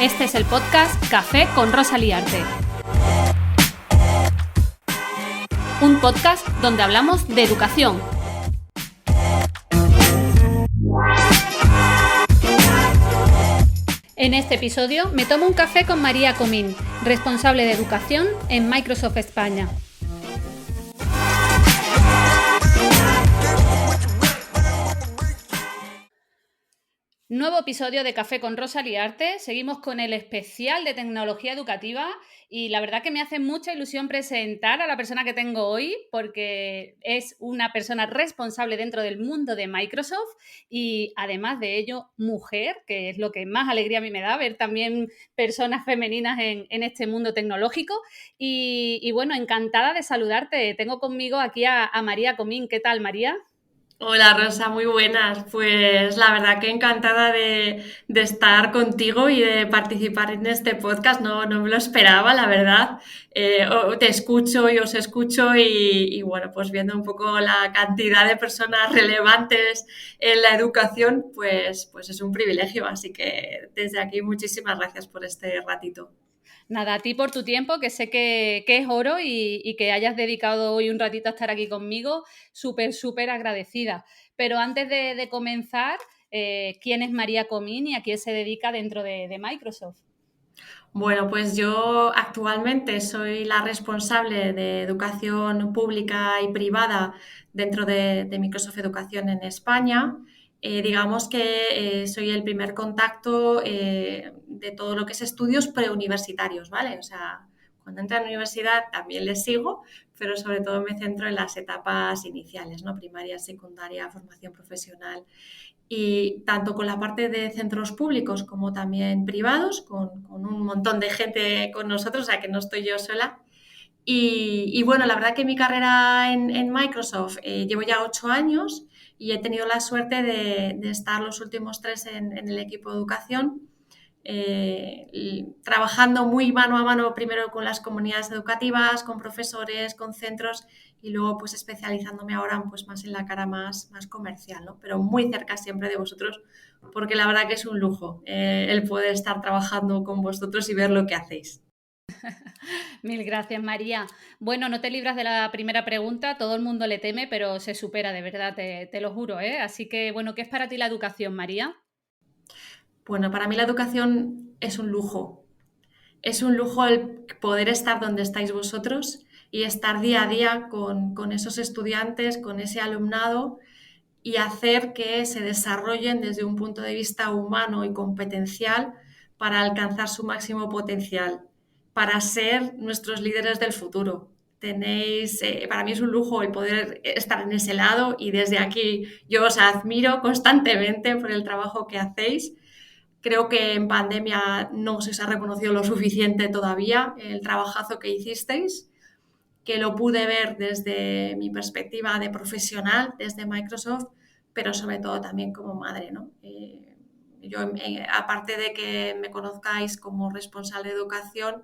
Este es el podcast Café con Rosa Liarte. Un podcast donde hablamos de educación. En este episodio me tomo un café con María Comín, responsable de educación en Microsoft España. Nuevo episodio de Café con Rosa Liarte. Seguimos con el especial de tecnología educativa y la verdad que me hace mucha ilusión presentar a la persona que tengo hoy porque es una persona responsable dentro del mundo de Microsoft y además de ello mujer, que es lo que más alegría a mí me da, ver también personas femeninas en este mundo tecnológico y bueno, encantada de saludarte. Tengo conmigo aquí a María Comín. ¿Qué tal, María? Hola Rosa, muy buenas. Pues la verdad que encantada de estar contigo y de participar en este podcast. No me lo esperaba, la verdad. Te escucho y os escucho y bueno, pues viendo un poco la cantidad de personas relevantes en la educación, pues es un privilegio. Así que desde aquí muchísimas gracias por este ratito. Nada, a ti por tu tiempo, que sé que es oro y que hayas dedicado hoy un ratito a estar aquí conmigo, súper agradecida. Pero antes de comenzar, ¿quién es María Comín y a quién se dedica dentro de Microsoft? Bueno, pues yo actualmente soy la responsable de educación pública y privada dentro de Microsoft Educación en España. Digamos que soy el primer contacto de todo lo que es estudios preuniversitarios, ¿vale? O sea, cuando entran a la universidad también les sigo, pero sobre todo me centro en las etapas iniciales, ¿no? Primaria, secundaria, formación profesional y tanto con la parte de centros públicos como también privados, con un montón de gente con nosotros, o sea que no estoy yo sola. Y bueno, la verdad que mi carrera en Microsoft llevo ya 8 años y he tenido la suerte de estar los últimos 3 en el equipo de educación, trabajando muy mano a mano primero con las comunidades educativas, con profesores, con centros y luego pues especializándome ahora pues más en la cara más comercial, ¿no? Pero muy cerca siempre de vosotros porque la verdad que es un lujo el poder estar trabajando con vosotros y ver lo que hacéis. Mil gracias, María. Bueno, no te libras de la primera pregunta, todo el mundo le teme, pero se supera, de verdad, te lo juro, ¿eh? Así que, bueno, ¿qué es para ti la educación, María? Bueno, para mí la educación es un lujo. Es un lujo el poder estar donde estáis vosotros y estar día a día con esos estudiantes, con ese alumnado y hacer que se desarrollen desde un punto de vista humano y competencial para alcanzar su máximo potencial, para ser nuestros líderes del futuro. Para mí es un lujo el poder estar en ese lado y desde aquí yo os admiro constantemente por el trabajo que hacéis. Creo que en pandemia no se os ha reconocido lo suficiente todavía el trabajazo que hicisteis, que lo pude ver desde mi perspectiva de profesional, desde Microsoft, pero sobre todo también como madre, ¿no? Aparte de que me conozcáis como responsable de educación,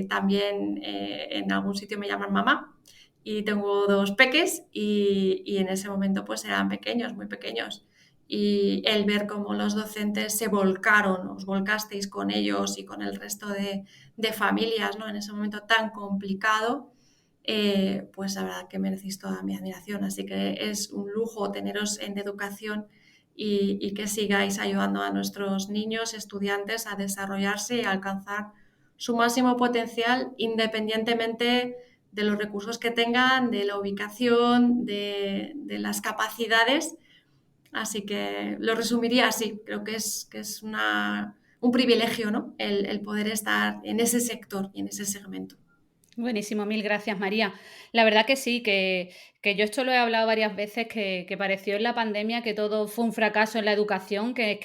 también en algún sitio me llaman mamá y tengo 2 peques y en ese momento pues eran pequeños, muy pequeños. Y el ver cómo los docentes se volcaron, os volcasteis con ellos y con el resto de familias, ¿no? En ese momento tan complicado, pues la verdad que merecéis toda mi admiración. Así que es un lujo teneros en educación y que sigáis ayudando a nuestros niños, estudiantes a desarrollarse y a alcanzar su máximo potencial independientemente de los recursos que tengan, de la ubicación, de las capacidades. Así que lo resumiría así. Creo que es un privilegio, ¿no? El poder estar en ese sector y en ese segmento. Buenísimo, mil gracias, María. La verdad que sí, que yo esto lo he hablado varias veces, que pareció en la pandemia que todo fue un fracaso en la educación, que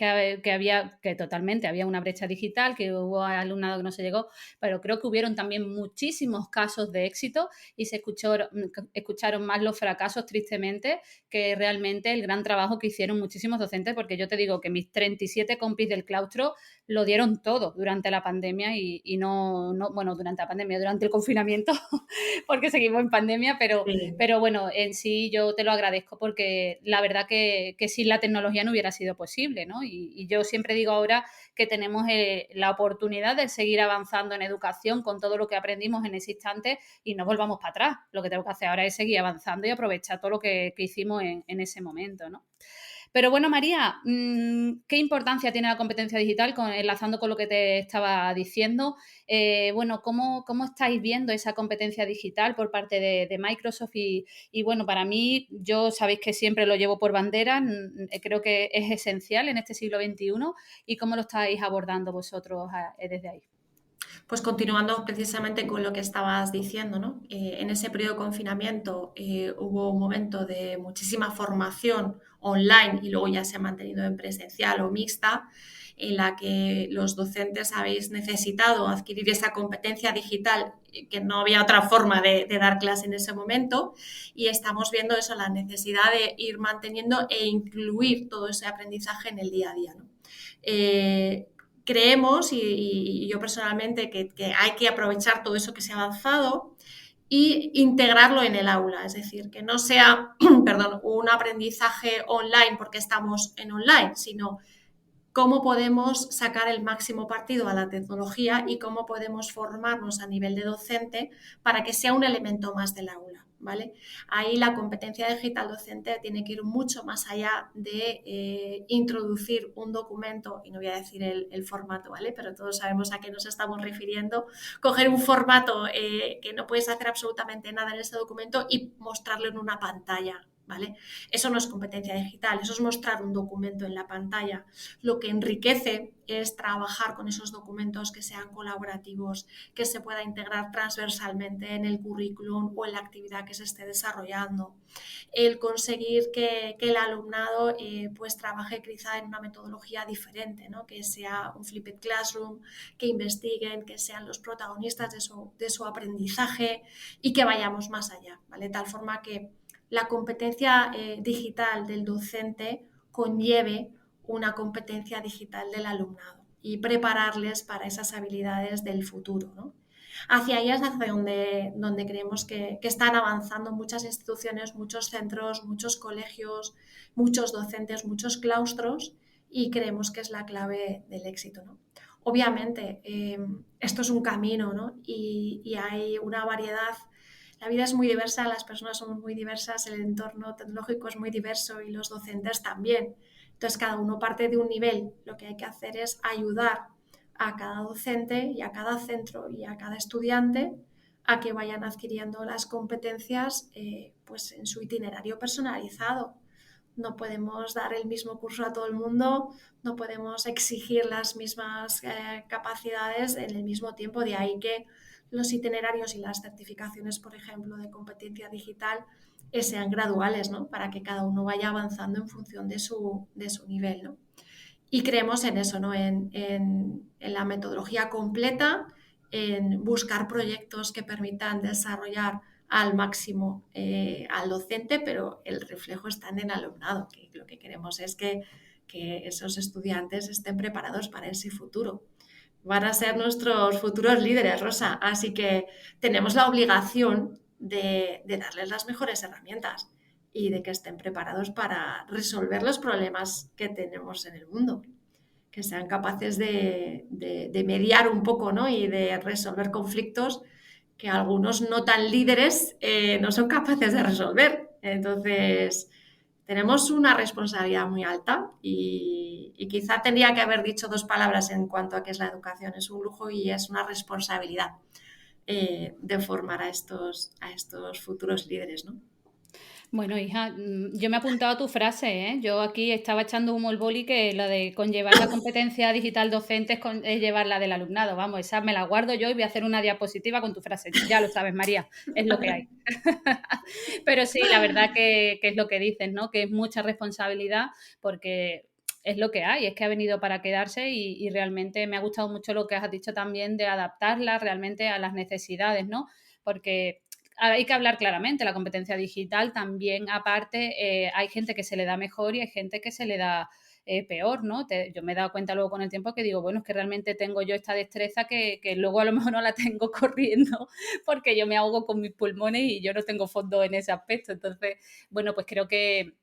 totalmente había una brecha digital, que hubo alumnado que no se llegó, pero creo que hubieron también muchísimos casos de éxito y escucharon más los fracasos tristemente que realmente el gran trabajo que hicieron muchísimos docentes, porque yo te digo que mis 37 compis del claustro lo dieron todo durante la pandemia y no, bueno, durante la pandemia, durante el confinamiento, porque seguimos en pandemia, Sí. pero bueno, en sí yo te lo agradezco porque la verdad que sin la tecnología no hubiera sido posible, ¿no? Y yo siempre digo ahora que tenemos la oportunidad de seguir avanzando en educación con todo lo que aprendimos en ese instante y no volvamos para atrás. Lo que tengo que hacer ahora es seguir avanzando y aprovechar todo lo que hicimos en ese momento, ¿no? Pero bueno, María, ¿qué importancia tiene la competencia digital? Enlazando con lo que te estaba diciendo, bueno, ¿cómo estáis viendo esa competencia digital por parte de Microsoft? Y bueno, para mí, yo sabéis que siempre lo llevo por bandera, creo que es esencial en este siglo XXI. ¿Y cómo lo estáis abordando vosotros desde ahí? Pues continuando precisamente con lo que estabas diciendo, ¿no? En ese periodo de confinamiento hubo un momento de muchísima formación online y luego ya se ha mantenido en presencial o mixta, en la que los docentes habéis necesitado adquirir esa competencia digital, que no había otra forma de dar clase en ese momento, y estamos viendo eso, la necesidad de ir manteniendo e incluir todo ese aprendizaje en el día a día, ¿no? Creemos, y yo personalmente, que hay que aprovechar todo eso que se ha avanzado y integrarlo en el aula, es decir, que no sea, perdón, un aprendizaje online porque estamos en online, sino cómo podemos sacar el máximo partido a la tecnología y cómo podemos formarnos a nivel de docente para que sea un elemento más del aula, ¿vale? Ahí la competencia digital docente tiene que ir mucho más allá de introducir un documento, y no voy a decir el formato, ¿vale? Pero todos sabemos a qué nos estamos refiriendo, coger un formato que no puedes hacer absolutamente nada en ese documento y mostrarlo en una pantalla, ¿vale? Eso no es competencia digital, eso es mostrar un documento en la pantalla. Lo que enriquece es trabajar con esos documentos que sean colaborativos, que se pueda integrar transversalmente en el currículum o en la actividad que se esté desarrollando. El conseguir que el alumnado pues trabaje quizá en una metodología diferente, ¿no? Que sea un flipped classroom, que investiguen, que sean los protagonistas de su aprendizaje y que vayamos más allá, ¿vale? De tal forma que la competencia digital del docente conlleve una competencia digital del alumnado y prepararles para esas habilidades del futuro, ¿no? Hacia ahí es hacia donde creemos que están avanzando muchas instituciones, muchos centros, muchos colegios, muchos docentes, muchos claustros, y creemos que es la clave del éxito, ¿no? Obviamente, esto es un camino, ¿no? Y hay una variedad. La vida es muy diversa, las personas son muy diversas, el entorno tecnológico es muy diverso y los docentes también. Entonces, cada uno parte de un nivel. Lo que hay que hacer es ayudar a cada docente y a cada centro y a cada estudiante a que vayan adquiriendo las competencias pues en su itinerario personalizado. No podemos dar el mismo curso a todo el mundo, no podemos exigir las mismas capacidades en el mismo tiempo. De ahí que los itinerarios y las certificaciones, por ejemplo, de competencia digital sean graduales, ¿no? Para que cada uno vaya avanzando en función de su nivel, ¿no? Y creemos en eso, ¿no? En la metodología completa, en buscar proyectos que permitan desarrollar al máximo al docente, pero el reflejo está en el alumnado, que lo que queremos es que esos estudiantes estén preparados para ese futuro. Van a ser nuestros futuros líderes, Rosa, así que tenemos la obligación de darles las mejores herramientas y de que estén preparados para resolver los problemas que tenemos en el mundo, que sean capaces de mediar un poco, ¿no? Y de resolver conflictos que algunos no tan líderes no son capaces de resolver. Entonces, tenemos una responsabilidad muy alta y quizá tendría que haber dicho dos palabras en cuanto a qué es la educación. Es un lujo y es una responsabilidad de formar a estos futuros líderes, ¿no? Bueno, hija, yo me he apuntado a tu frase, ¿eh? Yo aquí estaba echando humo al boli que la de conllevar la competencia digital docente es llevar la del alumnado. Vamos, esa me la guardo yo y voy a hacer una diapositiva con tu frase. Ya lo sabes, María, es lo que hay. Pero sí, la verdad que es lo que dices, ¿no? Que es mucha responsabilidad porque es lo que hay, es que ha venido para quedarse y realmente me ha gustado mucho lo que has dicho también de adaptarla realmente a las necesidades, ¿no? Porque hay que hablar claramente, la competencia digital también aparte, hay gente que se le da mejor y hay gente que se le da peor, ¿no? Yo me he dado cuenta luego con el tiempo que digo, bueno, es que realmente tengo yo esta destreza que luego a lo mejor no la tengo corriendo porque yo me ahogo con mis pulmones y yo no tengo fondo en ese aspecto. Entonces, bueno, pues creo que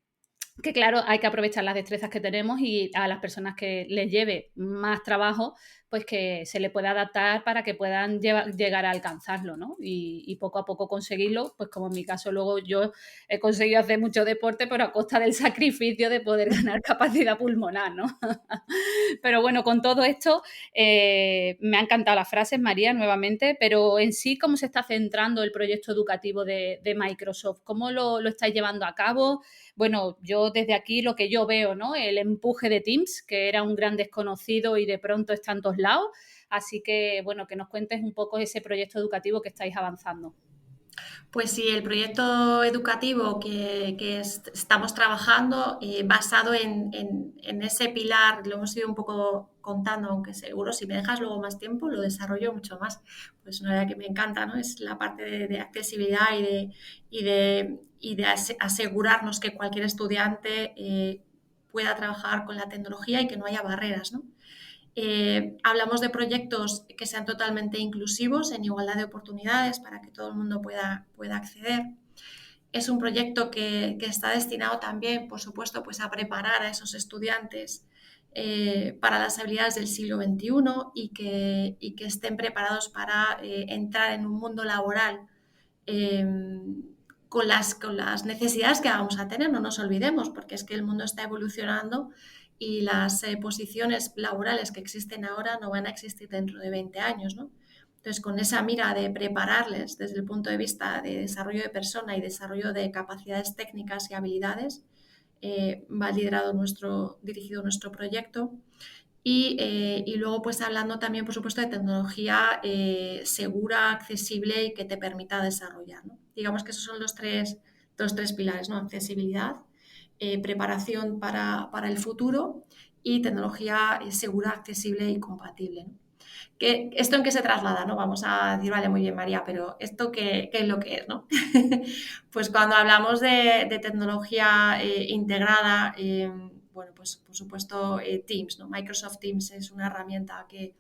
claro, hay que aprovechar las destrezas que tenemos y a las personas que les lleve más trabajo, pues que se le pueda adaptar para que puedan llegar a alcanzarlo, ¿no? Y poco a poco conseguirlo, pues como en mi caso luego yo he conseguido hacer mucho deporte, pero a costa del sacrificio de poder ganar capacidad pulmonar, ¿no? Pero bueno, con todo esto, me han encantado las frases, María, nuevamente, pero en sí, ¿cómo se está centrando el proyecto educativo de Microsoft? ¿Cómo lo estáis llevando a cabo? Bueno, yo desde aquí lo que yo veo, ¿no? El empuje de Teams, que era un gran desconocido y de pronto está en todos lados. Así que, bueno, que nos cuentes un poco ese proyecto educativo que estáis avanzando. Pues sí, el proyecto educativo que estamos trabajando, basado en ese pilar, lo hemos ido un poco contando, aunque seguro si me dejas luego más tiempo lo desarrollo mucho más. Pues una idea que me encanta, ¿no? Es la parte de accesibilidad y de asegurarnos que cualquier estudiante pueda trabajar con la tecnología y que no haya barreras, ¿no? Hablamos de proyectos que sean totalmente inclusivos, en igualdad de oportunidades, para que todo el mundo pueda acceder. Es un proyecto que está destinado también, por supuesto, pues a preparar a esos estudiantes para las habilidades del siglo XXI y que estén preparados para entrar en un mundo laboral eh, con las necesidades que vamos a tener, no nos olvidemos, porque es que el mundo está evolucionando y las posiciones laborales que existen ahora no van a existir dentro de 20 años, ¿no? Entonces, con esa mira de prepararles desde el punto de vista de desarrollo de persona y desarrollo de capacidades técnicas y habilidades, va dirigido nuestro proyecto. Y luego, pues hablando también, por supuesto, de tecnología segura, accesible y que te permita desarrollar, ¿no? Digamos que esos son los tres pilares, ¿no? Accesibilidad, preparación para el futuro y tecnología segura, accesible y compatible, ¿no? ¿Esto en qué se traslada? ¿No? Vamos a decir, vale, muy bien, María, pero ¿esto qué es lo que es? ¿No? Pues cuando hablamos de tecnología integrada, bueno, pues por supuesto Teams, ¿no? Microsoft Teams es una herramienta que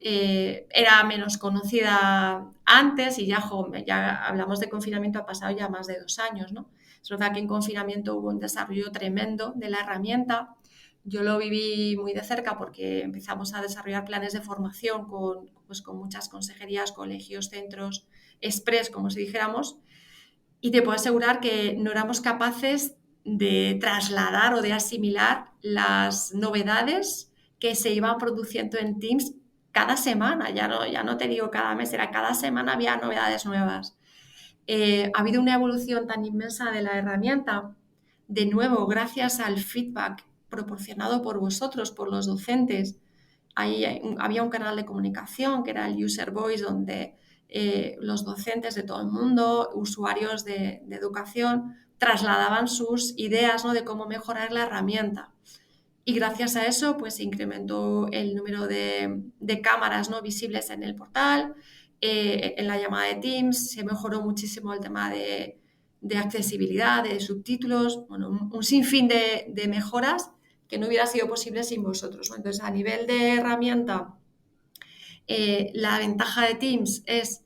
era menos conocida antes y ya hablamos de confinamiento, ha pasado ya más de 2 años, ¿no? Es verdad que en confinamiento hubo un desarrollo tremendo de la herramienta. Yo lo viví muy de cerca porque empezamos a desarrollar planes de formación con muchas consejerías, colegios, centros, express, como si dijéramos, y te puedo asegurar que no éramos capaces de trasladar o de asimilar las novedades que se iban produciendo en Teams cada semana. Ya no te digo cada mes, era cada semana había novedades nuevas. Ha habido una evolución tan inmensa de la herramienta, de nuevo, gracias al feedback proporcionado por vosotros, por los docentes. Había un canal de comunicación que era el User Voice, donde los docentes de todo el mundo, usuarios de educación, trasladaban sus ideas, ¿no? De cómo mejorar la herramienta. Y gracias a eso, pues se incrementó el número de cámaras, ¿no? Visibles en el portal, en la llamada de Teams, se mejoró muchísimo el tema de accesibilidad, de subtítulos, bueno, un sinfín de mejoras que no hubiera sido posible sin vosotros, ¿no? Entonces, a nivel de herramienta, la ventaja de Teams es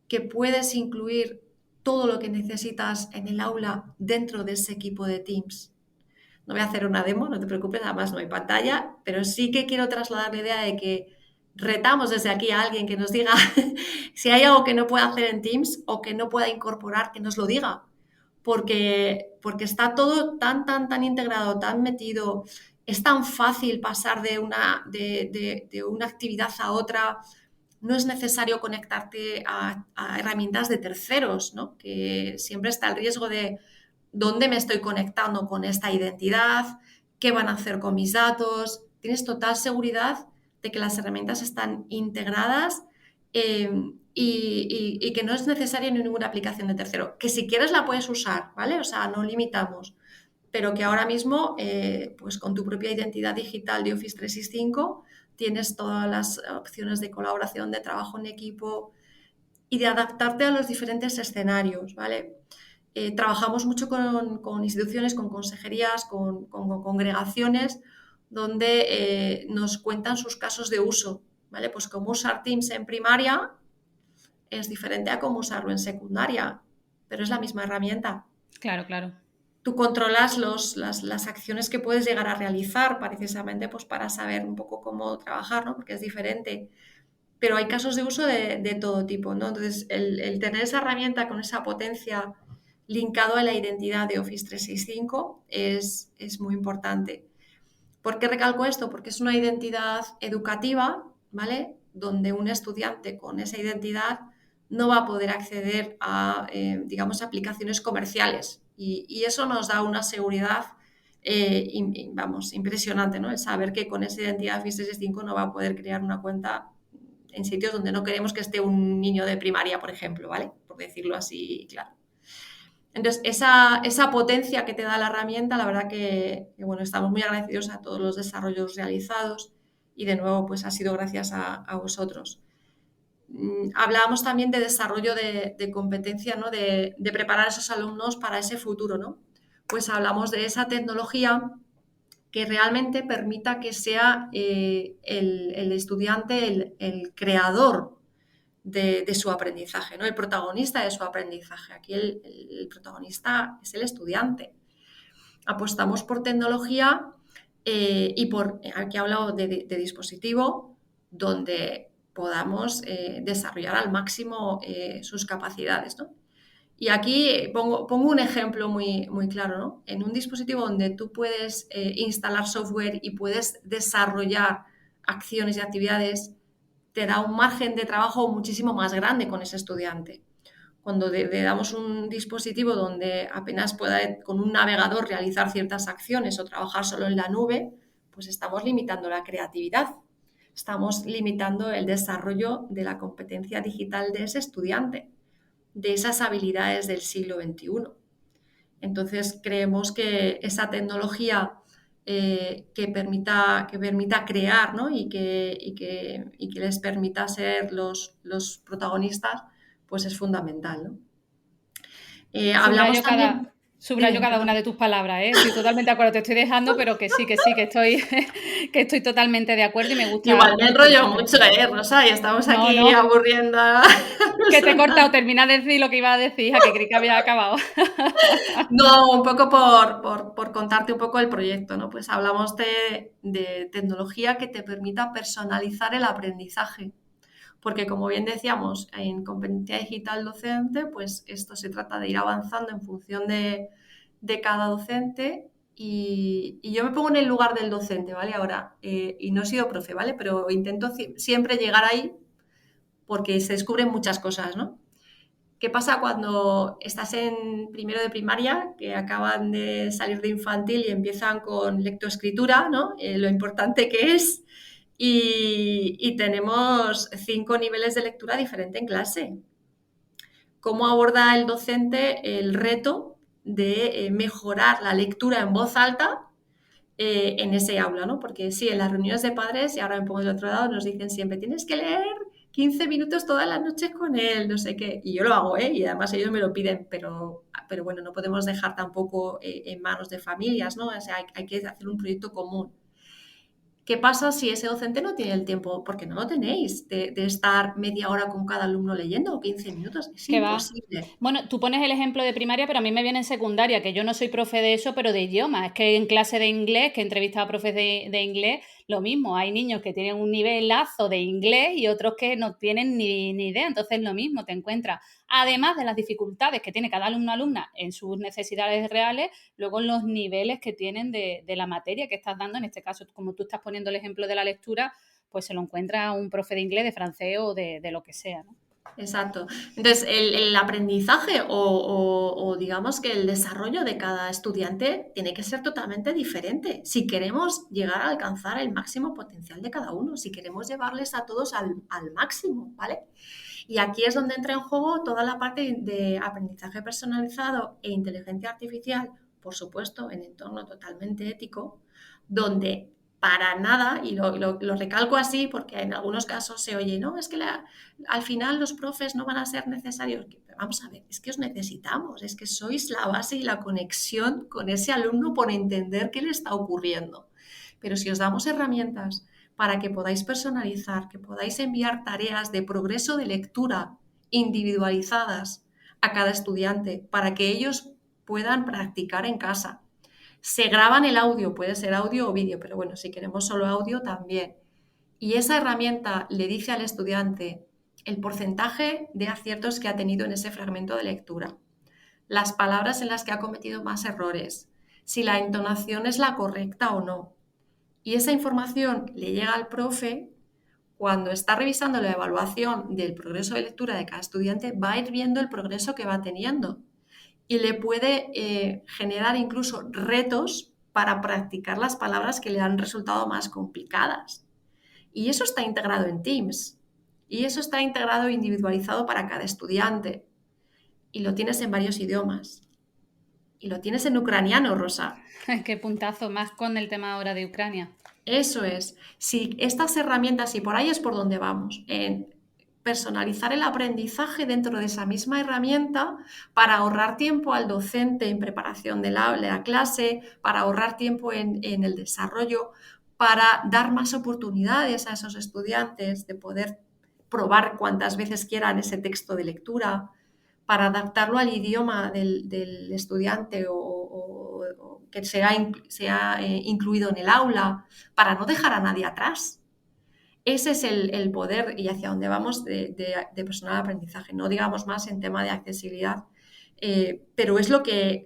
que puedes incluir todo lo que necesitas en el aula dentro de ese equipo de Teams. No voy a hacer una demo, no te preocupes, además no hay pantalla, pero sí que quiero trasladar la idea de que retamos desde aquí a alguien que nos diga si hay algo que no pueda hacer en Teams o que no pueda incorporar, que nos lo diga, porque está todo tan integrado, tan metido, es tan fácil pasar de una actividad a otra, no es necesario conectarte a herramientas de terceros, ¿no? Que siempre está el riesgo de dónde me estoy conectando con esta identidad, qué van a hacer con mis datos. Tienes total seguridad de que las herramientas están integradas eh, y que no es necesaria ninguna aplicación de tercero. Que si quieres la puedes usar, ¿vale? O sea, no limitamos. Pero que ahora mismo, pues con tu propia identidad digital de Office 365, tienes todas las opciones de colaboración, de trabajo en equipo, y de adaptarte a los diferentes escenarios, ¿vale? Trabajamos mucho con instituciones, con consejerías, con congregaciones, donde nos cuentan sus casos de uso, ¿vale? Pues cómo usar Teams en primaria es diferente a cómo usarlo en secundaria, pero es la misma herramienta. Claro, claro. Tú controlas las acciones que puedes llegar a realizar precisamente pues, para saber un poco cómo trabajar, ¿no? Porque es diferente. Pero hay casos de uso de todo tipo, ¿no? Entonces, el tener esa herramienta con esa potencia linkado a la identidad de Office 365 es muy importante. ¿Por qué recalco esto? Porque es una identidad educativa, ¿vale? Donde un estudiante con esa identidad no va a poder acceder a, digamos, aplicaciones comerciales. Y eso nos da una seguridad, vamos, impresionante, ¿no? El saber que con esa identidad Office 365 no va a poder crear una cuenta en sitios donde no queremos que esté un niño de primaria, por ejemplo, ¿vale? Por decirlo así, claro. Entonces, esa potencia que te da la herramienta, la verdad bueno, estamos muy agradecidos a todos los desarrollos realizados y de nuevo, pues ha sido gracias a vosotros. Hablábamos también de desarrollo de competencia, ¿no? De preparar a esos alumnos para ese futuro, ¿no? Pues hablamos de esa tecnología que realmente permita que sea el estudiante el creador de su aprendizaje, ¿no? El protagonista de su aprendizaje. Aquí el protagonista es el estudiante. Apostamos por tecnología y aquí he hablado de dispositivo, donde podamos desarrollar al máximo sus capacidades, ¿no? Y aquí pongo un ejemplo muy claro, ¿no? En un dispositivo donde tú puedes instalar software y puedes desarrollar acciones y actividades, te da un margen de trabajo muchísimo más grande con ese estudiante. Cuando le damos un dispositivo donde apenas pueda con un navegador realizar ciertas acciones o trabajar solo en la nube, pues estamos limitando la creatividad, estamos limitando el desarrollo de la competencia digital de ese estudiante, de esas habilidades del siglo XXI. Entonces, creemos que esa tecnología que permita crear, ¿no? y que les permita ser los protagonistas, pues es fundamental, ¿no? Hablamos Subrayo también... subrayo Dime, cada una perdón. de tus palabras, ¿eh? Estoy totalmente de acuerdo, te estoy dejando, pero que estoy, que estoy totalmente de acuerdo y me gusta Igual me mucho lo que enrollo estás mucho, diciendo. Rosa, y estamos No, aquí no, aburriendo a que te he cortado, personas. termina de decir lo que iba a decir, hija, que creí que había acabado. No, un poco por contarte un poco el proyecto, ¿no? Pues hablamos de tecnología que te permita personalizar el aprendizaje. Porque como bien decíamos, en competencia digital docente, pues esto se trata de ir avanzando en función de cada docente y yo me pongo en el lugar del docente, ¿vale? Ahora, y no he sido profe, ¿vale? Pero intento siempre llegar ahí porque se descubren muchas cosas, ¿no? ¿Qué pasa cuando estás en primero de primaria, que acaban de salir de infantil y empiezan con lectoescritura, ¿no? Lo importante que es, y tenemos 5 niveles de lectura diferente en clase. ¿Cómo aborda el docente el reto de mejorar la lectura en voz alta en ese aula, ¿no? Porque sí, en las reuniones de padres, y ahora me pongo del otro lado, nos dicen siempre, tienes que leer 15 minutos todas las noches con él, no sé qué. Y yo lo hago, ¿eh? Y además ellos me lo piden, pero bueno, no podemos dejar tampoco en manos de familias, ¿no? O sea, hay que hacer un proyecto común. ¿Qué pasa si ese docente no tiene el tiempo? Porque no lo tenéis, de estar media hora con cada alumno leyendo o 15 minutos. Es Que va. imposible. Bueno, tú pones el ejemplo de primaria, pero a mí me viene en secundaria, que yo no soy profe de eso, pero de idioma. Es que en clase de inglés, que he entrevistado a profes de inglés, lo mismo. Hay niños que tienen un nivelazo de inglés y otros que no tienen ni idea. Entonces, lo mismo, te encuentras, además de las dificultades que tiene cada alumno o alumna en sus necesidades reales, luego en los niveles que tienen de la materia que estás dando. En este caso, como tú estás poniendo el ejemplo de la lectura, pues se lo encuentra un profe de inglés, de francés o de lo que sea, ¿no? Exacto. Entonces, el aprendizaje o digamos que el desarrollo de cada estudiante tiene que ser totalmente diferente si queremos llegar a alcanzar el máximo potencial de cada uno, si queremos llevarles a todos al máximo, ¿vale? Y aquí es donde entra en juego toda la parte de aprendizaje personalizado e inteligencia artificial, por supuesto, en entorno totalmente ético, donde para nada, y lo recalco así porque en algunos casos se oye, no, es que al final los profes no van a ser necesarios. Vamos a ver, es que os necesitamos, es que sois la base y la conexión con ese alumno por entender qué le está ocurriendo. Pero si os damos herramientas para que podáis personalizar, que podáis enviar tareas de progreso de lectura individualizadas a cada estudiante para que ellos puedan practicar en casa. Se graban el audio, puede ser audio o vídeo, pero bueno, si queremos solo audio también. Y esa herramienta le dice al estudiante el porcentaje de aciertos que ha tenido en ese fragmento de lectura, las palabras en las que ha cometido más errores, si la entonación es la correcta o no. Y esa información le llega al profe cuando está revisando la evaluación del progreso de lectura de cada estudiante, va a ir viendo el progreso que va teniendo y le puede generar incluso retos para practicar las palabras que le han resultado más complicadas. Y eso está integrado en Teams. Y eso está integrado e individualizado para cada estudiante. Y lo tienes en varios idiomas. Y lo tienes en ucraniano, Rosa. Qué puntazo, más con el tema ahora de Ucrania. Eso es. Si estas herramientas, y por ahí es por donde vamos, en personalizar el aprendizaje dentro de esa misma herramienta para ahorrar tiempo al docente en preparación de la clase, para ahorrar tiempo en el desarrollo, para dar más oportunidades a esos estudiantes de poder probar cuantas veces quieran ese texto de lectura, para adaptarlo al idioma del estudiante o que sea incluido en el aula, para no dejar a nadie atrás. Ese es el poder y hacia dónde vamos de personal de aprendizaje. No digamos más en tema de accesibilidad, pero es lo que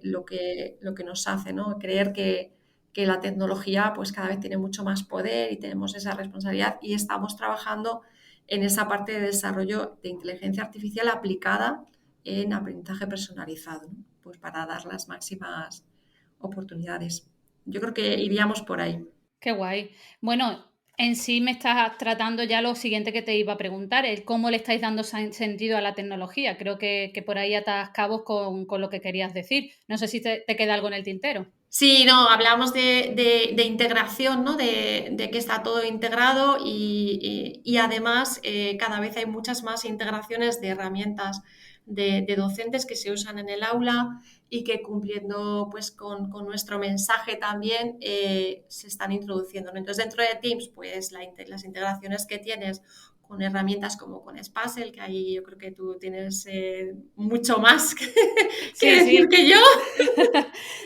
nos hace, ¿no? Creer que la tecnología pues cada vez tiene mucho más poder y tenemos esa responsabilidad y estamos trabajando en esa parte de desarrollo de inteligencia artificial aplicada en aprendizaje personalizado, ¿no? Pues para dar las máximas oportunidades. Yo creo que iríamos por ahí. Qué guay. Bueno, en sí me estás tratando ya lo siguiente que te iba a preguntar, el cómo le estáis dando sentido a la tecnología. Creo que por ahí atas cabos con lo que querías decir. No sé si te queda algo en el tintero. Sí, no, hablamos de integración, ¿no? De que está todo integrado y además cada vez hay muchas más integraciones de herramientas de docentes que se usan en el aula y que cumpliendo pues con nuestro mensaje también se están introduciendo, ¿no? Entonces dentro de Teams pues las integraciones que tienes con herramientas como con Spassel, que ahí yo creo que tú tienes mucho más que Sí, decir sí. que yo.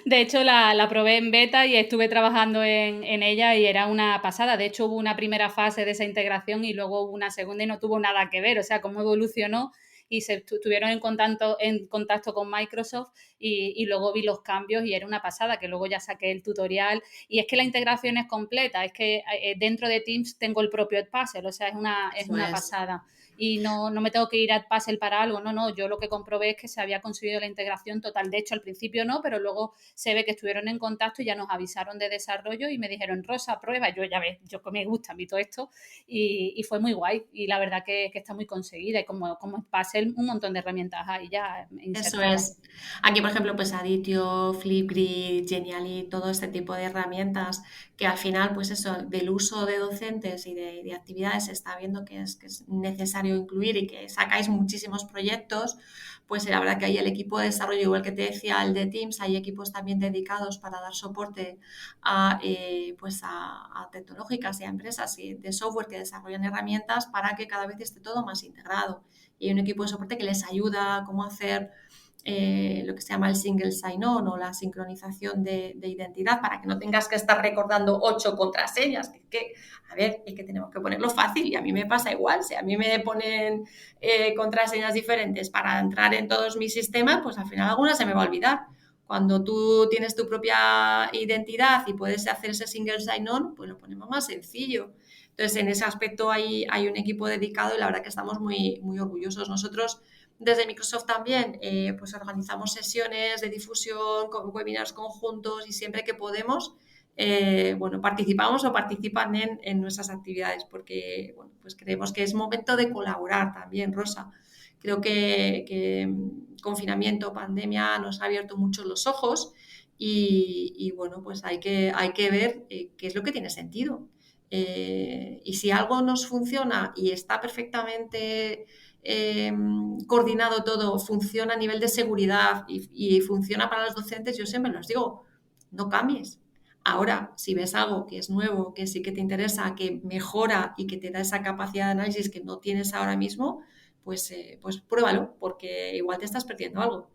De hecho, la probé en beta y estuve trabajando en ella y era una pasada. De hecho, hubo una primera fase de esa integración y luego hubo una segunda y no tuvo nada que ver. O sea, cómo evolucionó y se estuvieron en contacto con Microsoft y luego vi los cambios y era una pasada, que luego ya saqué el tutorial. Y es que la integración es completa, es que dentro de Teams tengo el propio Edpuzzle, o sea, es Eso una es. pasada. Y no me tengo que ir a Edpuzzle para algo, no, yo lo que comprobé es que se había conseguido la integración total. De hecho, al principio no, pero luego se ve que estuvieron en contacto y ya nos avisaron de desarrollo y me dijeron, Rosa, prueba. Yo ya ves, yo que me gusta a mí todo esto y fue muy guay y la verdad que está muy conseguida y como Puzzle un montón de herramientas ahí ya Eso insertadas. es. Aquí, por ejemplo, pues Aditio, Flipgrid, Genially, todo este tipo de herramientas que al final, pues eso, del uso de docentes y de actividades se está viendo que es necesario incluir y que sacáis muchísimos proyectos, pues la verdad que hay el equipo de desarrollo, igual que te decía, el de Teams, hay equipos también dedicados para dar soporte a tecnológicas y a empresas de software que desarrollan herramientas para que cada vez esté todo más integrado. Y hay un equipo de soporte que les ayuda a cómo hacer lo que se llama el single sign-on o la sincronización de identidad para que no tengas que estar recordando 8 contraseñas. A ver, es que tenemos que ponerlo fácil y a mí me pasa igual. Si a mí me ponen contraseñas diferentes para entrar en todos mis sistemas, pues al final alguna se me va a olvidar. Cuando tú tienes tu propia identidad y puedes hacer ese single sign-on, pues lo ponemos más sencillo. Entonces, en ese aspecto hay un equipo dedicado y la verdad que estamos muy, muy orgullosos. Nosotros desde Microsoft también pues organizamos sesiones de difusión, con webinars conjuntos y siempre que podemos, participamos o participan en nuestras actividades porque bueno, pues creemos que es momento de colaborar también, Rosa. Creo que confinamiento, pandemia nos ha abierto mucho los ojos y bueno, pues hay que ver qué es lo que tiene sentido. Y si algo nos funciona y está perfectamente coordinado todo, funciona a nivel de seguridad y funciona para los docentes, yo siempre los digo, no cambies. Ahora, si ves algo que es nuevo, que sí que te interesa, que mejora y que te da esa capacidad de análisis que no tienes ahora mismo, pues pruébalo, porque igual te estás perdiendo algo.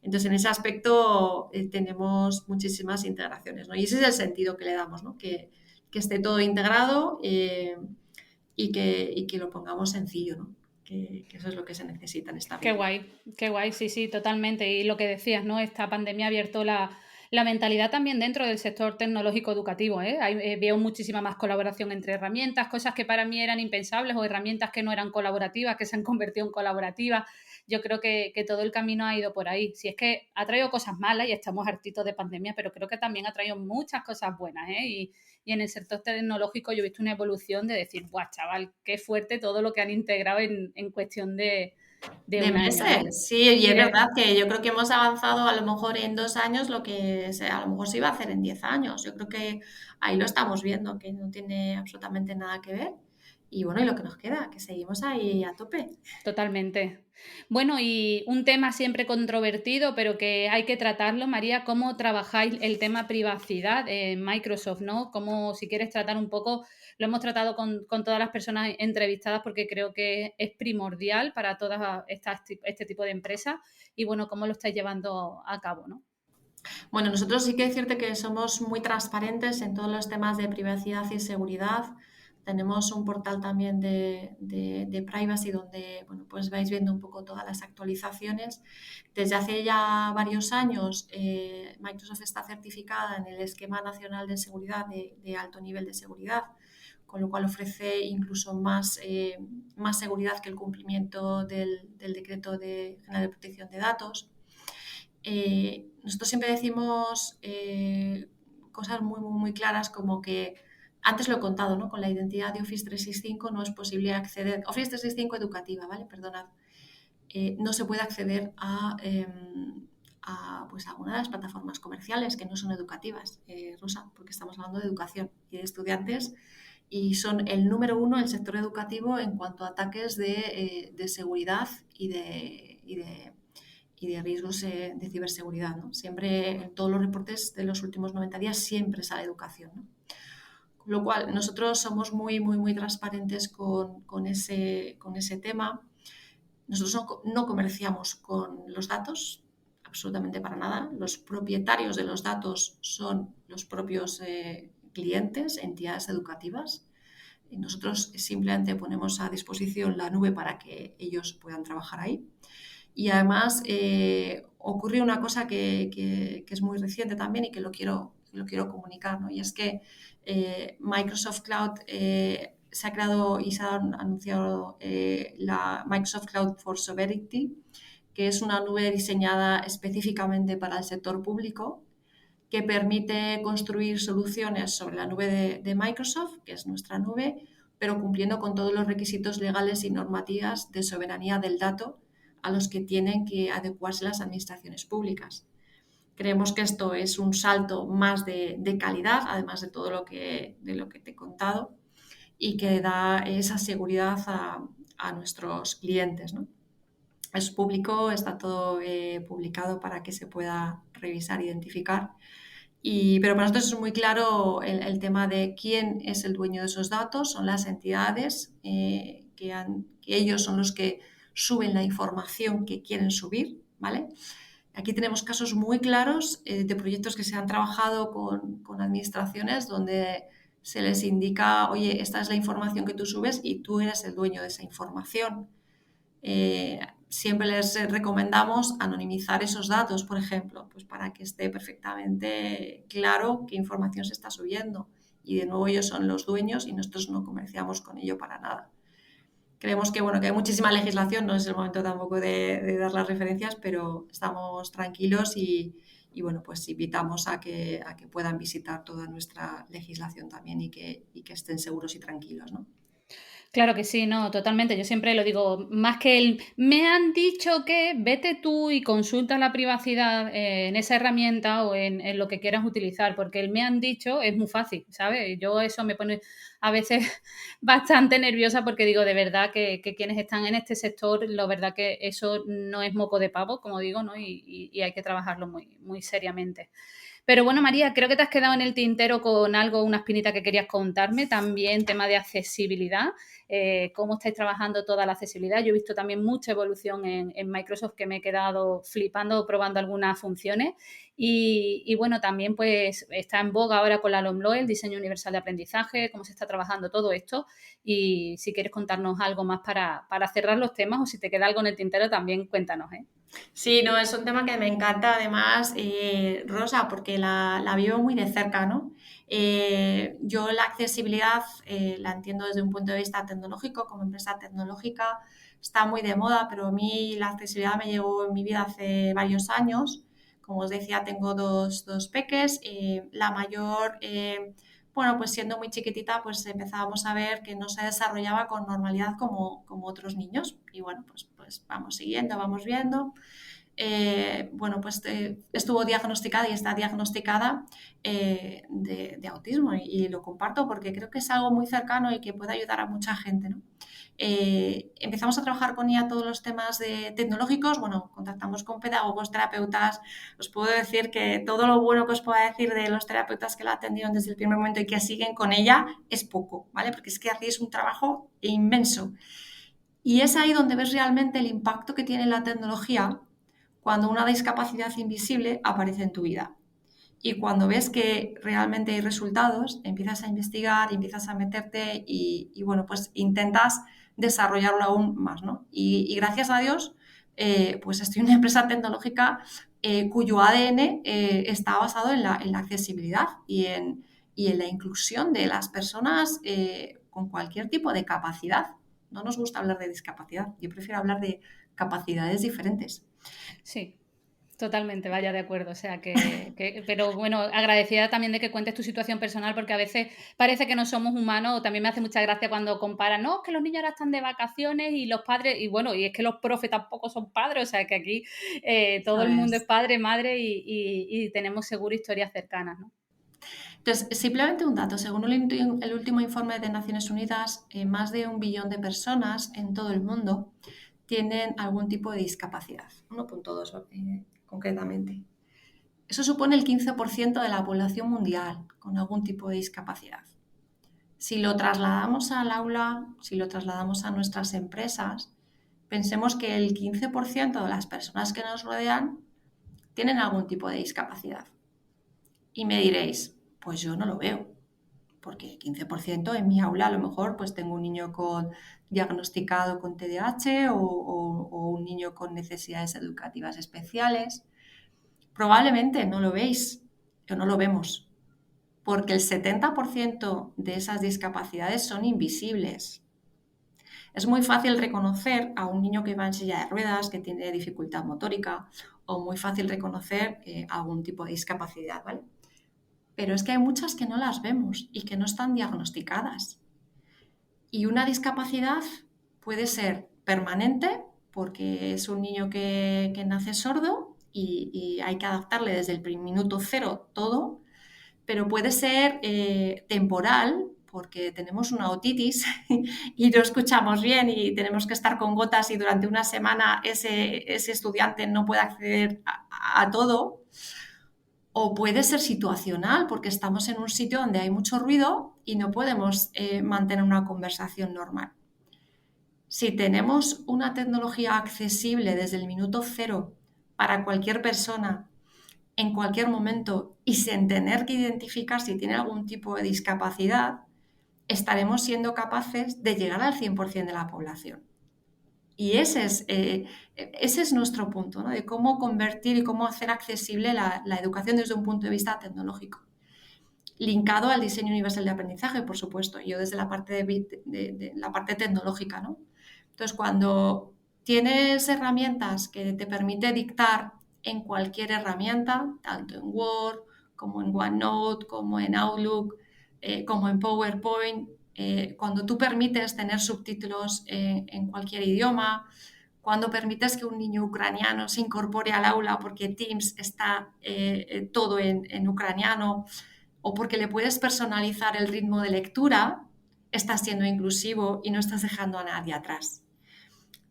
Entonces, en ese aspecto tenemos muchísimas integraciones, ¿no? Y ese es el sentido que le damos, ¿no? Que esté todo integrado y que lo pongamos sencillo, ¿no? Que eso es lo que se necesita en esta vida. Qué guay, sí, sí, totalmente. Y lo que decías, ¿no? Esta pandemia ha abierto la mentalidad también dentro del sector tecnológico educativo, ¿eh? Veo muchísima más colaboración entre herramientas, cosas que para mí eran impensables o herramientas que no eran colaborativas, que se han convertido en colaborativas. Yo creo que todo el camino ha ido por ahí. Si es que ha traído cosas malas y estamos hartitos de pandemia, pero creo que también ha traído muchas cosas buenas, ¿eh? Y en el sector tecnológico yo he visto una evolución de decir, ¡buah, chaval, qué fuerte todo lo que han integrado en cuestión de De un año, ¿no? meses, sí, y Y es de verdad que yo creo que hemos avanzado a lo mejor en 2 años lo que a lo mejor se iba a hacer en 10 años. Yo creo que ahí lo estamos viendo, que no tiene absolutamente nada que ver. Y bueno, y lo que nos queda, que seguimos ahí a tope. totalmente. Bueno, y un tema siempre controvertido, pero que hay que tratarlo, María, ¿cómo trabajáis el tema privacidad en Microsoft, no? Cómo, si quieres tratar un poco, lo hemos tratado con todas las personas entrevistadas porque creo que es primordial para todas este tipo de empresas y bueno, cómo lo estáis llevando a cabo, ¿no? Bueno, nosotros sí que decirte que somos muy transparentes en todos los temas de privacidad y seguridad. Tenemos un portal también de privacy donde, bueno, pues vais viendo un poco todas las actualizaciones. Desde hace ya varios años, Microsoft está certificada en el Esquema Nacional de Seguridad de alto nivel de seguridad, con lo cual ofrece incluso más seguridad que el cumplimiento del Decreto General de Protección de Datos. Nosotros siempre decimos cosas muy, muy, muy claras como que, antes lo he contado, ¿no? Con la identidad de Office 365 no es posible acceder, Office 365 educativa, ¿vale? Perdonad. No se puede acceder pues a una de las plataformas comerciales que no son educativas, Rosa, porque estamos hablando de educación y de estudiantes y son el número uno del sector educativo en cuanto a ataques de seguridad y de riesgos de ciberseguridad, ¿no? Siempre, en todos los reportes de los últimos 90 días, siempre sale educación, ¿no? Con lo cual, nosotros somos muy, muy, muy transparentes con ese tema. Nosotros no comerciamos con los datos, absolutamente para nada. Los propietarios de los datos son los propios clientes, entidades educativas. Y nosotros simplemente ponemos a disposición la nube para que ellos puedan trabajar ahí. Y además ocurrió una cosa que es muy reciente también y que lo quiero comunicar, ¿no? Y es que Microsoft Cloud se ha creado y se ha anunciado la Microsoft Cloud for Sovereignty, que es una nube diseñada específicamente para el sector público que permite construir soluciones sobre la nube de Microsoft, que es nuestra nube, pero cumpliendo con todos los requisitos legales y normativas de soberanía del dato a los que tienen que adecuarse las administraciones públicas. Creemos que esto es un salto más de calidad, además de lo que te he contado, y que da esa seguridad a nuestros clientes, ¿no? Es público, está todo publicado para que se pueda revisar e identificar. Pero para nosotros es muy claro el tema de quién es el dueño de esos datos, son las entidades que ellos son los que suben la información que quieren subir, ¿vale? Aquí tenemos casos muy claros de proyectos que se han trabajado con administraciones donde se les indica, oye, esta es la información que tú subes y tú eres el dueño de esa información. Siempre les recomendamos anonimizar esos datos, por ejemplo, pues para que esté perfectamente claro qué información se está subiendo. Y de nuevo ellos son los dueños y nosotros no comerciamos con ello para nada. Creemos que, bueno, que hay muchísima legislación, no es el momento tampoco de dar las referencias, pero estamos tranquilos y bueno, pues invitamos a que puedan visitar toda nuestra legislación también y que estén seguros y tranquilos, ¿no? Claro que sí, no, totalmente. Yo siempre lo digo, más que el me han dicho que, vete tú y consulta la privacidad en esa herramienta o en lo que quieras utilizar, porque el me han dicho es muy fácil, ¿sabes? Yo eso me pone a veces bastante nerviosa porque digo, de verdad que quienes están en este sector, la verdad que eso no es moco de pavo, como digo, ¿no? Y hay que trabajarlo muy, muy seriamente. Pero bueno, María, creo que te has quedado en el tintero con algo, una espinita que querías contarme, también tema de accesibilidad, cómo estáis trabajando toda la accesibilidad. Yo he visto también mucha evolución en Microsoft que me he quedado flipando probando algunas funciones y bueno, también pues está en boga ahora con la LOMLOE, el diseño universal de aprendizaje, cómo se está trabajando todo esto y si quieres contarnos algo más para cerrar los temas o si te queda algo en el tintero también cuéntanos, ¿eh? Sí, no, es un tema que me encanta además, Rosa, porque la vivo muy de cerca, ¿no? Yo la accesibilidad la entiendo desde un punto de vista tecnológico, como empresa tecnológica, está muy de moda, pero a mí la accesibilidad me llegó en mi vida hace varios años. Como os decía, tengo dos peques. La mayor, bueno, pues siendo muy chiquitita, pues empezábamos a ver que no se desarrollaba con normalidad como otros niños. Y bueno, pues vamos siguiendo, vamos viendo. Bueno, pues estuvo diagnosticada y está diagnosticada de autismo y lo comparto porque creo que es algo muy cercano y que puede ayudar a mucha gente, ¿no? Empezamos a trabajar con ella todos los temas tecnológicos, bueno, contactamos con pedagogos, terapeutas, os puedo decir que todo lo bueno que os pueda decir de los terapeutas que la atendieron desde el primer momento y que siguen con ella es poco, ¿vale? Porque es que hacéis un trabajo inmenso. Y es ahí donde ves realmente el impacto que tiene la tecnología cuando una discapacidad invisible aparece en tu vida. Y cuando ves que realmente hay resultados, empiezas a investigar, empiezas a meterte y bueno, pues intentas desarrollarlo aún más, ¿no? Y gracias a Dios, pues estoy en una empresa tecnológica cuyo ADN está basado en la accesibilidad y en la inclusión de las personas con cualquier tipo de capacidad. No nos gusta hablar de discapacidad, yo prefiero hablar de capacidades diferentes. Sí, totalmente, vaya de acuerdo. O sea pero bueno, agradecida también de que cuentes tu situación personal, porque a veces parece que no somos humanos. También me hace mucha gracia cuando comparan, no, es que los niños ahora están de vacaciones y los padres, y bueno, y es que los profes tampoco son padres, o sea que aquí todo Eso el mundo es es. padre, madre y tenemos seguro historias cercanas, ¿no? Entonces, simplemente un dato. Según el último informe de Naciones Unidas, más de 1 billón de personas en todo el mundo tienen algún tipo de discapacidad, 1,2 concretamente. Eso supone el 15% de la población mundial con algún tipo de discapacidad. Si lo trasladamos al aula, si lo trasladamos a nuestras empresas, pensemos que el 15% de las personas que nos rodean tienen algún tipo de discapacidad. Y me diréis, pues yo no lo veo, porque 15% en mi aula a lo mejor pues tengo un niño diagnosticado con TDAH o un niño con necesidades educativas especiales. Probablemente no lo veis o no lo vemos, porque el 70% de esas discapacidades son invisibles. Es muy fácil reconocer a un niño que va en silla de ruedas, que tiene dificultad motórica, o muy fácil reconocer algún tipo de discapacidad, ¿vale? Pero es que hay muchas que no las vemos y que no están diagnosticadas. Y una discapacidad puede ser permanente porque es un niño que nace sordo y hay que adaptarle desde el minuto cero todo, pero puede ser temporal porque tenemos una otitis y no escuchamos bien y tenemos que estar con gotas y durante una semana ese estudiante no puede acceder a todo. O puede ser situacional, porque estamos en un sitio donde hay mucho ruido y no podemos mantener una conversación normal. Si tenemos una tecnología accesible desde el minuto cero para cualquier persona, en cualquier momento y sin tener que identificar si tiene algún tipo de discapacidad, estaremos siendo capaces de llegar al 100% de la población. Y ese es nuestro punto, ¿no? De cómo convertir y cómo hacer accesible la educación desde un punto de vista tecnológico. Linkado al diseño universal de aprendizaje, por supuesto, yo desde la parte, de la parte tecnológica, ¿no? Entonces, cuando tienes herramientas que te permite dictar en cualquier herramienta, tanto en Word como en OneNote, como en Outlook, como en PowerPoint, cuando tú permites tener subtítulos en cualquier idioma, cuando permites que un niño ucraniano se incorpore al aula porque Teams está todo en ucraniano, o porque le puedes personalizar el ritmo de lectura, estás siendo inclusivo y no estás dejando a nadie atrás.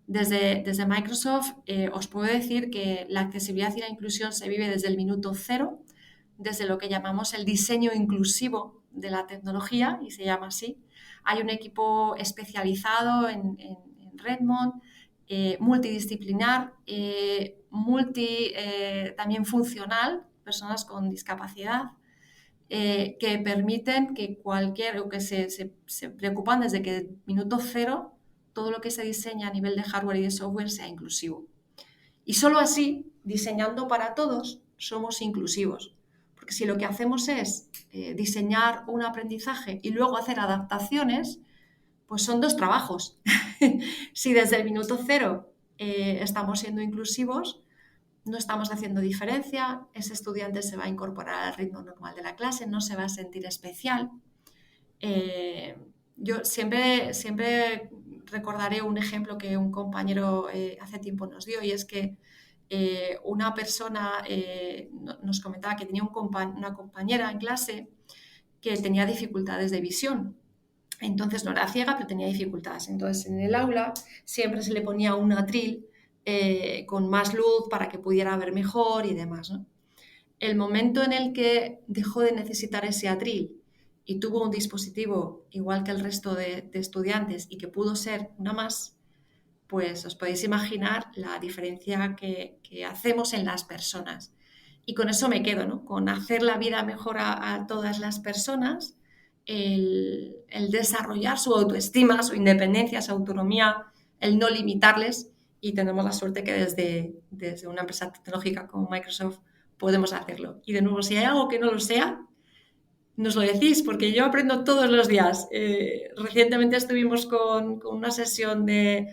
Desde Microsoft os puedo decir que la accesibilidad y la inclusión se vive desde el minuto cero, desde lo que llamamos el diseño inclusivo de la tecnología, y se llama así. Hay un equipo especializado en Redmond, multidisciplinar, también funcional, personas con discapacidad, que permiten que o que se preocupan desde que el minuto cero todo lo que se diseña a nivel de hardware y de software sea inclusivo. Y solo así, diseñando para todos, somos inclusivos. Porque si lo que hacemos es diseñar un aprendizaje y luego hacer adaptaciones, pues son dos trabajos. Si desde el minuto cero estamos siendo inclusivos, no estamos haciendo diferencia, ese estudiante se va a incorporar al ritmo normal de la clase, no se va a sentir especial. Yo siempre recordaré un ejemplo que un compañero hace tiempo nos dio, y es que una persona nos comentaba que tenía una compañera en clase que tenía dificultades de visión. Entonces no era ciega, pero tenía dificultades. Entonces en el aula siempre se le ponía un atril con más luz para que pudiera ver mejor y demás, ¿no? El momento en el que dejó de necesitar ese atril y tuvo un dispositivo igual que el resto de estudiantes y que pudo ser una más, pues os podéis imaginar la diferencia que hacemos en las personas. Y con eso me quedo, ¿no? Con hacer la vida mejor a todas las personas, el desarrollar su autoestima, su independencia, su autonomía, el no limitarles, y tenemos la suerte que desde una empresa tecnológica como Microsoft podemos hacerlo. Y de nuevo, si hay algo que no lo sea, nos lo decís, porque yo aprendo todos los días. Recientemente estuvimos con una sesión de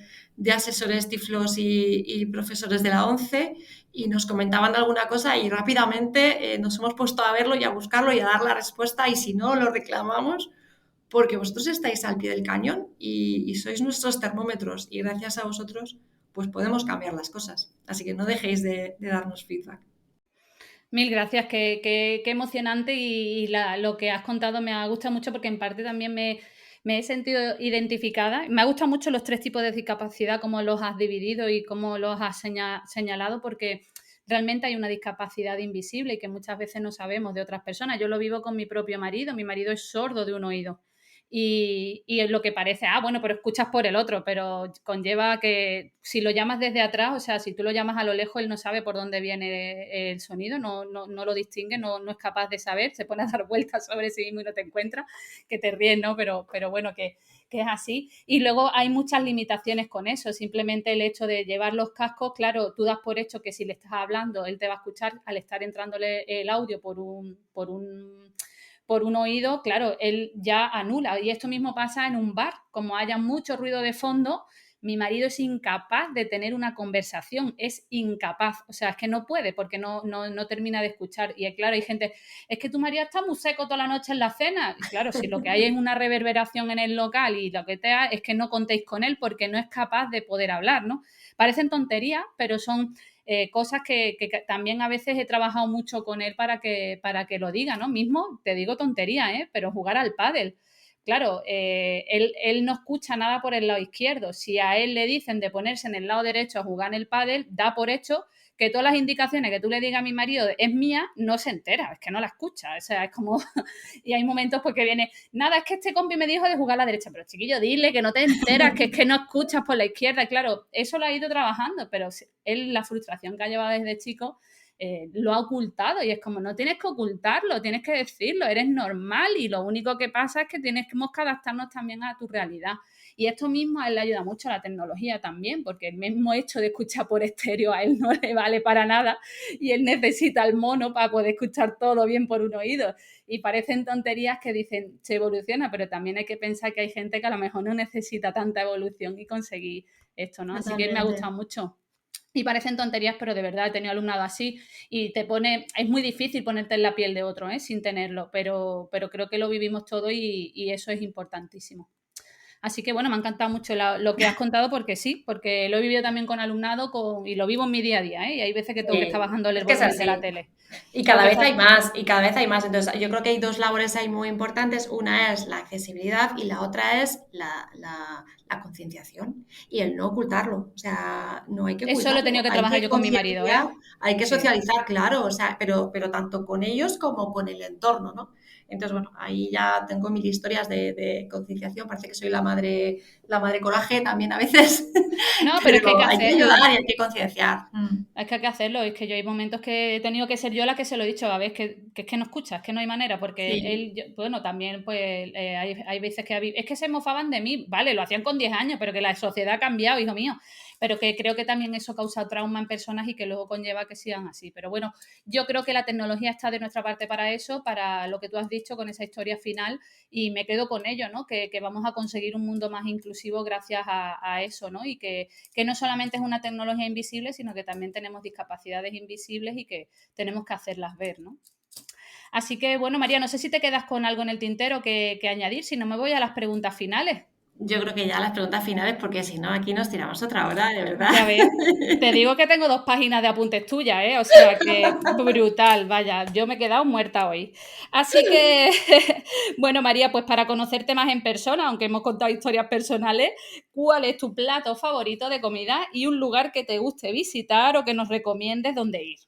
asesores tiflos y profesores de la ONCE, y nos comentaban alguna cosa y rápidamente nos hemos puesto a verlo y a buscarlo y a dar la respuesta, y si no, lo reclamamos, porque vosotros estáis al pie del cañón y sois nuestros termómetros, y gracias a vosotros pues podemos cambiar las cosas. Así que no dejéis de darnos feedback. Mil gracias, qué emocionante, y lo que has contado me ha gustado mucho, porque en parte también me he sentido identificada. Me ha gustado mucho los 3 tipos de discapacidad, cómo los has dividido y cómo los has señalado, porque realmente hay una discapacidad invisible y que muchas veces no sabemos de otras personas. Yo lo vivo con mi propio marido. Mi marido es sordo de un oído. Y es lo que parece, bueno, pero escuchas por el otro, pero conlleva que si lo llamas desde atrás, o sea, si tú lo llamas a lo lejos, él no sabe por dónde viene el sonido, no lo distingue, no es capaz de saber, se pone a dar vueltas sobre sí mismo y no te encuentra, que te ríes, ¿no? Pero bueno, que es así. Y luego hay muchas limitaciones con eso, simplemente el hecho de llevar los cascos, claro, tú das por hecho que si le estás hablando, él te va a escuchar al estar entrándole el audio por un oído, claro, él ya anula. Y esto mismo pasa en un bar, como haya mucho ruido de fondo, mi marido es incapaz de tener una conversación, es incapaz, o sea, es que no puede porque no termina de escuchar. Y claro, hay gente, es que tu marido está muy seco toda la noche en la cena. Y claro, si lo que hay es una reverberación en el local y lo que te ha, es que no contéis con él porque no es capaz de poder hablar, ¿no? Parecen tonterías, pero son cosas que también a veces he trabajado mucho con él para que lo diga, ¿no? Mismo, te digo tontería, pero jugar al pádel. Claro, él no escucha nada por el lado izquierdo. Si a él le dicen de ponerse en el lado derecho a jugar en el pádel, da por hecho que todas las indicaciones que tú le digas a mi marido es mía, no se entera, es que no la escucha. O sea, es como... y hay momentos porque viene, nada, es que este compi me dijo de jugar a la derecha, pero chiquillo, dile que no te enteras, que es que no escuchas por la izquierda. Y claro, eso lo ha ido trabajando, pero él, la frustración que ha llevado desde chico, lo ha ocultado, y es como, no tienes que ocultarlo, tienes que decirlo, eres normal, y lo único que pasa es que tenemos que adaptarnos también a tu realidad. Y esto mismo a él le ayuda mucho a la tecnología también, porque el mismo hecho de escuchar por estéreo a él no le vale para nada, y él necesita el mono para poder escuchar todo bien por un oído. Y parecen tonterías que dicen, se evoluciona, pero también hay que pensar que hay gente que a lo mejor no necesita tanta evolución y conseguir esto, ¿no? Así que me ha Totalmente. gustado mucho. Y parecen tonterías, pero de verdad he tenido alumnado así y es muy difícil ponerte en la piel de otro, sin tenerlo, pero creo que lo vivimos todo y eso es importantísimo. Así que bueno, me ha encantado mucho lo que has contado porque sí, porque lo he vivido también con alumnado y lo vivo en mi día a día, y hay veces que tengo que estar bajándole el Es que es volumen de la así. tele. Y Tengo cada que vez estar... hay más, y cada vez hay más. Entonces, yo creo que hay dos labores ahí muy importantes. Una es la accesibilidad y la otra es la concienciación y el no ocultarlo. O sea, no hay que Eso lo he ocultarlo. tenido que Hay trabajar que yo con mi marido, concienciar, hay que Sí. socializar, claro, o sea, pero tanto con ellos como con el entorno, ¿no? Entonces, bueno, ahí ya tengo mil historias de concienciación. Parece que soy la madre coraje también a veces, No, pero es que hay que pero hay que hacerlo. ayudar y hay que concienciar. Es que hay que hacerlo, es que yo hay momentos que he tenido que ser yo la que se lo he dicho, a ver, que es que no escucha, es que no hay manera, porque Sí. bueno, también pues hay veces es que se mofaban de mí, vale, lo hacían con 10 años, pero que la sociedad ha cambiado, hijo mío, pero que creo que también eso causa trauma en personas y que luego conlleva que sigan así, pero bueno, yo creo que la tecnología está de nuestra parte para eso, para lo que tú has dicho con esa historia final, y me quedo con ello, ¿no? Que vamos a conseguir un mundo más inclusivo gracias a eso, ¿no? Y que no solamente es una tecnología invisible, sino que también tenemos discapacidades invisibles y que tenemos que hacerlas ver, ¿no? Así que, bueno, María, no sé si te quedas con algo en el tintero que añadir, si no me voy a las preguntas finales. Yo creo que ya las preguntas finales, porque si no, aquí nos tiramos otra hora, de verdad. Ya ves, te digo que tengo 2 páginas de apuntes tuyas, ¿eh? O sea que brutal, vaya, yo me he quedado muerta hoy. Así que, bueno, María, pues para conocerte más en persona, aunque hemos contado historias personales, ¿cuál es tu plato favorito de comida y un lugar que te guste visitar o que nos recomiendes dónde ir?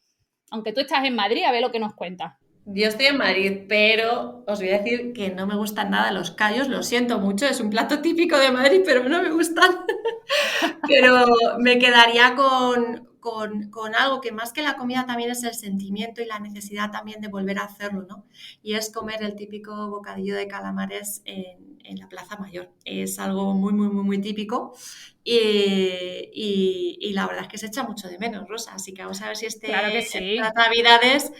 Aunque tú estás en Madrid, a ver lo que nos cuentas. Yo estoy en Madrid, pero os voy a decir que no me gustan nada los callos, lo siento mucho, es un plato típico de Madrid, pero no me gustan. Pero me quedaría con algo que más que la comida también es el sentimiento y la necesidad también de volver a hacerlo, ¿no? Y es comer el típico bocadillo de calamares en la Plaza Mayor. Es algo muy, muy, muy, muy típico y la verdad es que se echa mucho de menos, Rosa. Así que vamos a ver si Claro que estas sí. Navidades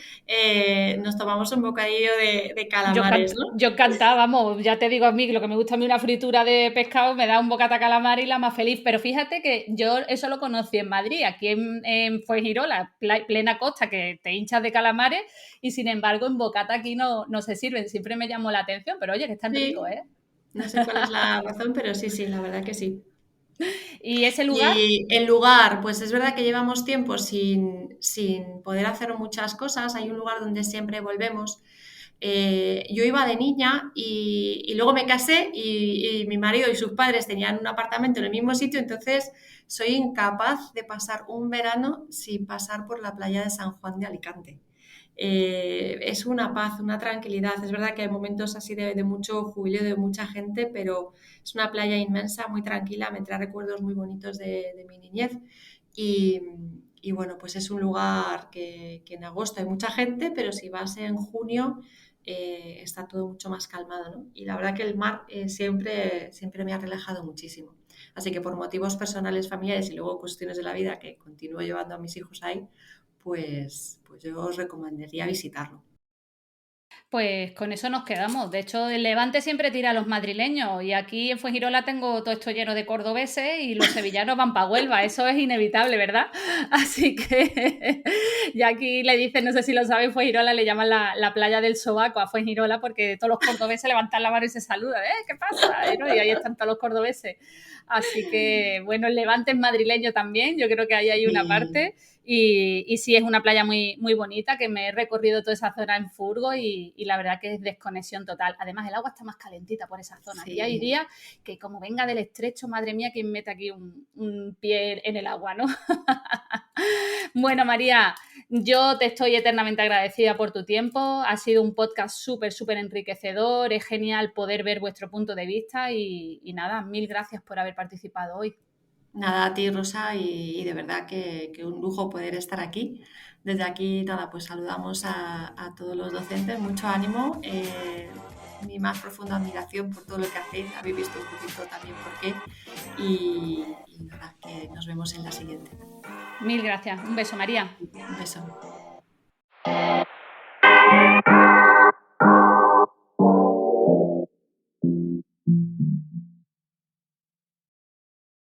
nos tomamos un bocadillo de calamares, ¿no? Yo encantada, vamos, ya te digo a mí, lo que me gusta a mí una fritura de pescado, me da un bocata calamar y la más feliz, pero fíjate que yo eso lo conocí en Madrid, aquí en Fuengirola, plena costa, que te hinchas de calamares y sin embargo en bocata aquí no se sirven, siempre me llamó la atención, pero oye, que están ricos, Sí, ¿eh? no sé cuál es la razón, pero sí, sí, la verdad que sí. ¿Y ese lugar? Y el lugar, pues es verdad que llevamos tiempo sin poder hacer muchas cosas. Hay un lugar donde siempre volvemos. Yo iba de niña y luego me casé y mi marido y sus padres tenían un apartamento en el mismo sitio, entonces soy incapaz de pasar un verano sin pasar por la playa de San Juan de Alicante. Es una paz, una tranquilidad. Es verdad que hay momentos así de mucho jubileo, de mucha gente, pero es una playa inmensa, muy tranquila, me trae recuerdos muy bonitos de mi niñez. Y, y bueno, pues es un lugar que en agosto hay mucha gente, pero si vas en junio está todo mucho más calmado, ¿no? Y la verdad que el mar siempre me ha relajado muchísimo. Así que por motivos personales, familiares y luego cuestiones de la vida que continúo llevando a mis hijos ahí, pues yo os recomendaría visitarlo. Pues con eso nos quedamos. De hecho, el Levante siempre tira a los madrileños y aquí en Fuengirola tengo todo esto lleno de cordobeses y los sevillanos van para Huelva. Eso es inevitable, ¿verdad? Así que ya aquí le dicen, no sé si lo saben, Fuengirola le llaman la playa del sobaco a Fuengirola porque todos los cordobeses levantan la mano y se saludan. ¿Qué pasa? ¿No? Y ahí están todos los cordobeses. Así que, bueno, el Levante es madrileño también. Yo creo que ahí hay una Y parte. Y sí, es una playa muy, muy bonita, que me he recorrido toda esa zona en furgo y la verdad que es desconexión total. Además, el agua está más calentita por esa zona. Y hay sí, días que como venga del estrecho, madre mía, ¿quién mete aquí un pie en el agua, no? Bueno, María, yo te estoy eternamente agradecida por tu tiempo. Ha sido un podcast súper, súper enriquecedor. Es genial poder ver vuestro punto de vista y nada, mil gracias por haber participado hoy. nada a ti, Rosa, y de verdad que un lujo poder estar aquí. Desde aquí, nada, pues saludamos a todos los docentes, mucho ánimo, mi más profunda admiración por todo lo que hacéis, habéis visto un poquito también por qué, y nada, que nos vemos en la siguiente. Mil gracias. Un beso, María. Un beso.